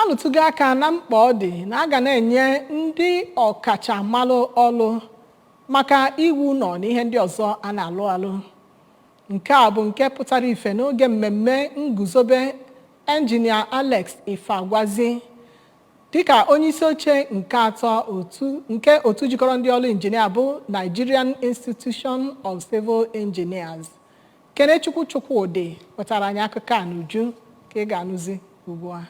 alụtụgo aka na mkpa ọ dị na aga na-enye ndị ọkachamalụ ọlụ maka iwu nọ n'ihe ndị ọzọ a na-alụ alụ. Nke a bụ nke pụtara ife n'oge mmemme nguzobe Engineer Alex Ifeagwazi dịka onye isi oche nke atọ otu jikọrọ ndị ọrụ injinia bụ Nigerian Institution of Civil Engineers. Kenechukwu Chukwudi wetara anyị akụkọ a n'uju ka ị ga-anụzi ugbu a.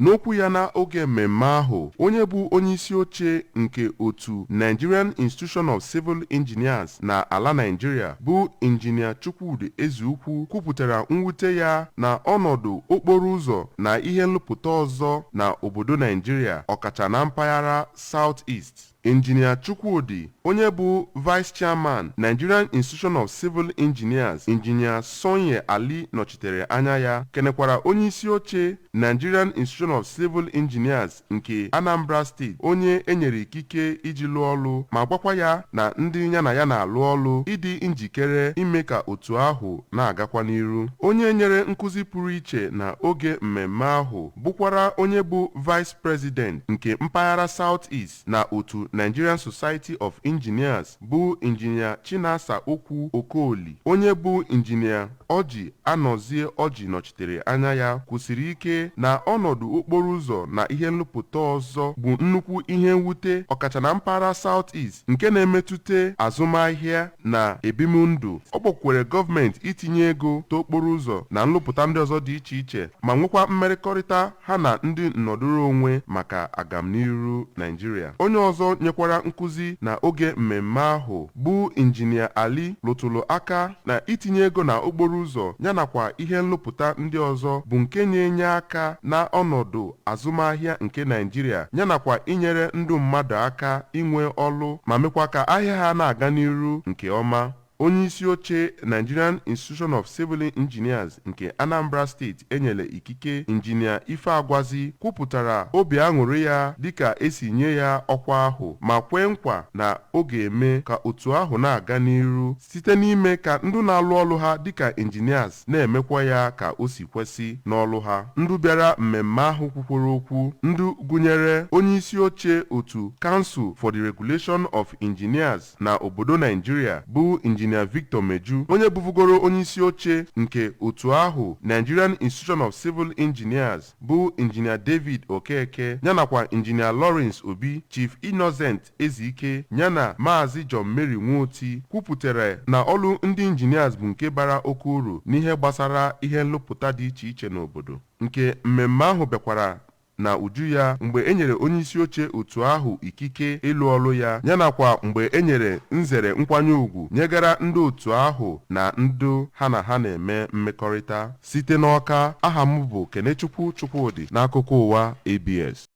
N'okwu ya na oge mmemme ahụ, onye bụ onye isi oche nke otu Nigerian Institution of Civil Engineers na ala Nigeria bụ injinia Chukwudi Ezeukwu kwupụtara mwute ya na ọnọdụ okporo ụzọ na ihe nrụpụta ọzọ na obodo Nigeria, ọkacha na mpaghara South East. Injinia Chukwudi, onye bụ Vice Chairman Nigerian Institution of Civil Engineers, Injinia Sonye Ali nọchitere anya ya, kenekwara onye isi oche Nigerian Institution of Civil Engineers nke Anambra State, onye enyere ikike iji lụọ ọlụ, ma gwakwa ya na ndị ya na ya na-alụ ọlụ ịdị njikere ime ka otu ahụ na-agakwa n'iru. Onye nyere nkụzi pụrụ iche na oge mmemme ahụ bụkwara onye bụ Vice President nke mpaghara South East na otu Nigerian Society of Engineers bụ injinia Chinasa Okwu Okoli. Onye bụ injinia Ọjị Anọzie Ọjị nọchitere anya ya kwusiri ike na ọnọdụ okporo ụzọ na ihe nrụpụta ọzọ bụ nnukwu ihe mwute, ọkacha na mpaghara South East, nke na-emetụta azụmahịa na ebimụndụ. Ọ kpọkwere gọọmenti itinye ego n'okporo ụzọ na nrụpụta ndị ọzọ dị iche iche, ma nwekwa mmekọrịta ha na ndị nnọdụrụ onwe maka agamniru Nigeria. Onye ọzọ nyekwara nkụzi na oge mmemme ahụ bụ injinia Ali lụtụrụ aka na itinye ego na okporo ụzọ yanakwa ihe nrụpụta ndị ọzọ bụ nke na-enye aka na ọnọdụ azụmahịa nke Nigeria, yanakwa inyere ndị mmadụ aka inwe ọlụ ma mekwa ka ahịa ha na-aga n'iru nke ọma. Onye isi oche Nigerian Institution of Civil Engineers nke Anambra State enyere ikike, injinia Ifeagwazi, kwupụtara obi aṅụrị ya dịka esi nye ya ọkwa ahụ, ma kwee nkwa na ọ ga-eme ka otu ahụ na-aga n'iru site n'ime ka ndị na-alụ ọlụ ha dịka engineers na-emekwa ya ka o si kwesị n'ọlụ ha. Ndị bịara mmemme ahụ kwukwara okwu, ndị gụnyere onye isi oche otu Council for the Regulation of Engineers na obodo Nigeria bụ injinia Victor Meju, onye bụbugoro onye isi oche nke otu ahụ Nigerian Institution of Civil Engineers bụ injinia David Okeke, yanakwa injinia Lawrence Obi, Chief Innocent Ezike, yana Maazị John Mary Nwoti, kwupụtara na ọlụ ndị engineers bụ nke bara oke uru n'ihe gbasara ihe nrụpụta dị iche iche n'obodo. Nke mmemme ahụ bịakwara na uju ya mgbe enyere onye isi oche otu ahụ ikike ịlụ ọlụ ya, yanakwa mgbe enyere nzere nkwanye ùgwù nyegara ndị otu ahụ na ndị ha na ha na-eme mmekọrịta. Site n'Ọka, aha m bụ Kenechukwu Chukwudi n'akụkọ ụwa ABS.